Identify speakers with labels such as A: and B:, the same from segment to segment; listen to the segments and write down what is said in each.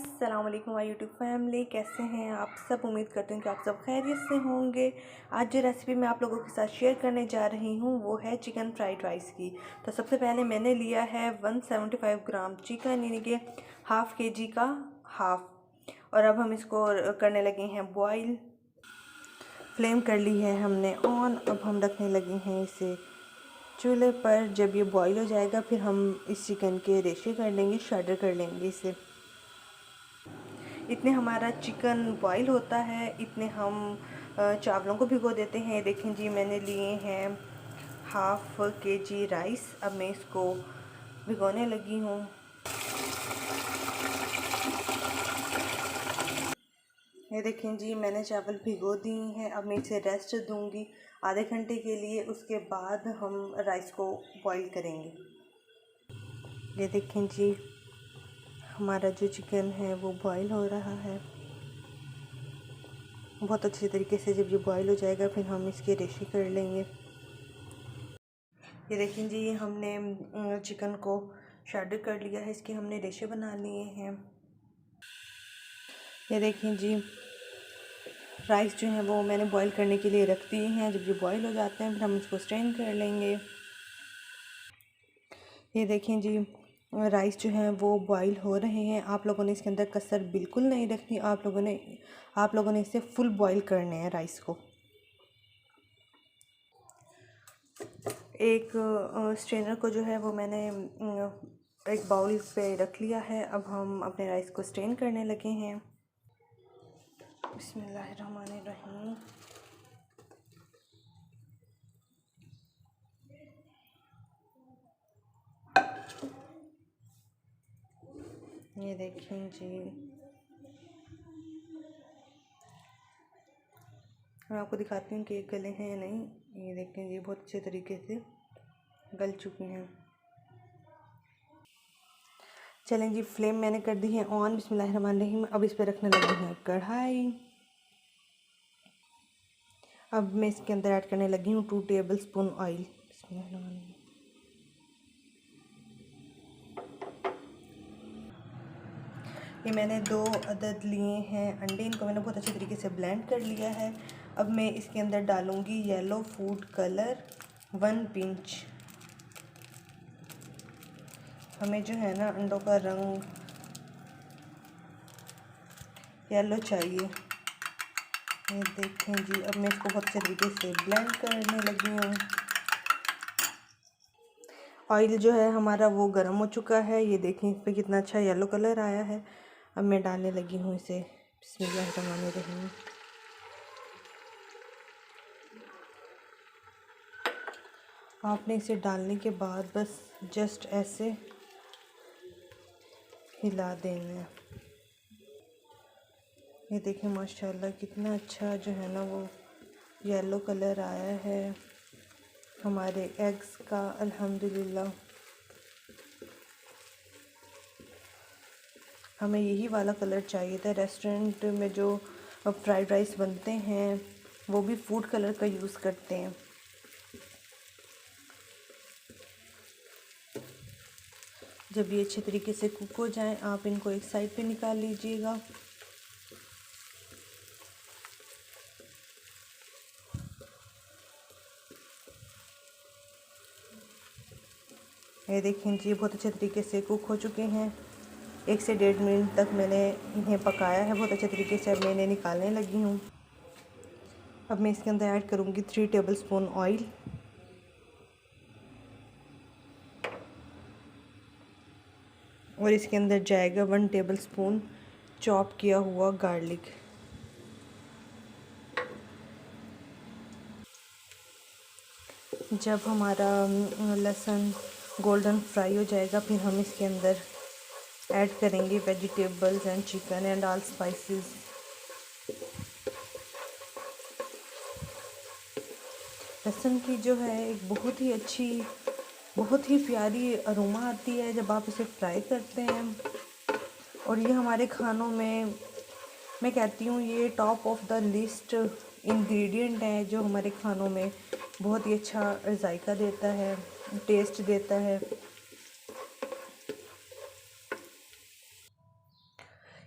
A: अस्सलाम वालेकुम my YouTube family, कैसे हैं आप सब। उम्मीद करती हूँ कि आप सब खैरियत से होंगे। आज जो रेसिपी मैं आप लोगों के साथ शेयर करने जा रही हूँ वो है चिकन फ्राइड राइस की। तो सबसे पहले मैंने लिया है 175 ग्राम चिकन, यानी कि हाफ़ kg का हाफ़। और अब हम इसको करने लगे हैं बॉईल। फ्लेम कर ली है हमने ऑन। अब हम रखने लगे हैं इसे चूल्हे पर। जब ये बॉईल हो जाएगा फिर हम इस चिकन के रेशे कर लेंगे, शर्डर कर लेंगे इसे। इतने हमारा चिकन बॉईल होता है, इतने हम चावलों को भिगो देते हैं। देखें जी, मैंने लिए हैं हाफ़ kg राइस। अब मैं इसको भिगोने लगी हूँ। ये देखें जी, मैंने चावल भिगो दिए हैं। अब मैं इसे रेस्ट दूंगी आधे घंटे के लिए। उसके बाद हम राइस को बॉईल करेंगे। ये देखें जी, हमारा जो चिकन है वो बॉईल हो रहा है बहुत अच्छे तरीके से। जब ये बॉईल हो जाएगा फिर हम इसके रेशे कर लेंगे। ये देखें जी, हमने चिकन को शर्डर कर लिया है, इसके हमने रेशे बना लिए हैं। ये देखें जी, राइस जो है वो मैंने बॉईल करने के लिए रख दिए हैं। जब ये बॉईल हो जाते हैं फिर हम इसको स्ट्रेन कर लेंगे। ये देखें जी, राइस जो है वो बॉईल हो रहे हैं। आप लोगों ने इसके अंदर कसर बिल्कुल नहीं रखनी। आप लोगों ने इसे फुल बॉईल करने हैं राइस को। एक स्ट्रेनर को जो है वो मैंने एक बाउल पे रख लिया है। अब हम अपने राइस को स्ट्रेन करने लगे हैं। बिस्मिल्लाहिर्रहमानिर्रहीम। ये देखें जी, मैं आपको दिखाती हूँ कि गले हैं या नहीं। ये देखें जी, बहुत अच्छे तरीके से गल चुके हैं। चलें जी, फ्लेम मैंने कर दी है ऑन। बिस्मिल्लाहिर्रहमानिर्रहीम। अब इस पर रखने लगी है कढ़ाई। अब मैं इसके अंदर ऐड करने लगी हूँ 2 टेबलस्पून ऑयल। बिस्मिल्लाहिर्रहमानिर्रहीम। ये मैंने 2 अदद लिए हैं अंडे, इनको मैंने बहुत अच्छे तरीके से ब्लेंड कर लिया है। अब मैं इसके अंदर डालूँगी येलो फूड कलर 1 पिंच। हमें जो है ना अंडों का रंग येलो चाहिए। ये देखें जी, अब मैं इसको बहुत अच्छे तरीके से ब्लेंड करने लगी हूँ। ऑयल जो है हमारा वो गर्म हो चुका है। ये देखें इस पर कितना अच्छा येलो कलर आया है। अब मैं डालने लगी हूँ इसे। बिस्मिल्लाहिर्रहमानिर्रहीम। आपने इसे डालने के बाद बस जस्ट ऐसे हिला देना है। ये देखें माशाल्लाह कितना अच्छा जो है ना वो येलो कलर आया है हमारे एग्स का, अल्हम्दुलिल्लाह। हमें यही वाला कलर चाहिए था। रेस्टोरेंट में जो फ्राइड राइस बनते हैं वो भी फूड कलर का यूज़ करते हैं। जब ये अच्छे तरीके से कुक हो जाएं, आप इनको एक साइड पे निकाल लीजिएगा। ये देखें जी, बहुत अच्छे तरीके से कुक हो चुके हैं। 1 से 1.5 मिनट तक मैंने इन्हें पकाया है बहुत अच्छे तरीके से। अब मैं इन्हें निकालने लगी हूँ। अब मैं इसके अंदर ऐड करूँगी 3 टेबलस्पून ऑयल। और इसके अंदर जाएगा 1 टेबलस्पून चॉप किया हुआ गार्लिक। जब हमारा लहसुन गोल्डन फ्राई हो जाएगा फिर हम इसके अंदर ऐड करेंगे vegetables and chicken and all spices. लहसुन की जो है एक बहुत ही अच्छी, बहुत ही प्यारी अरोमा आती है जब आप इसे फ्राई करते हैं। और ये हमारे खानों में, मैं कहती हूँ ये top of the list ingredient है जो हमारे खानों में बहुत ही अच्छा जायका देता है, टेस्ट देता है।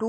A: 2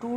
A: 2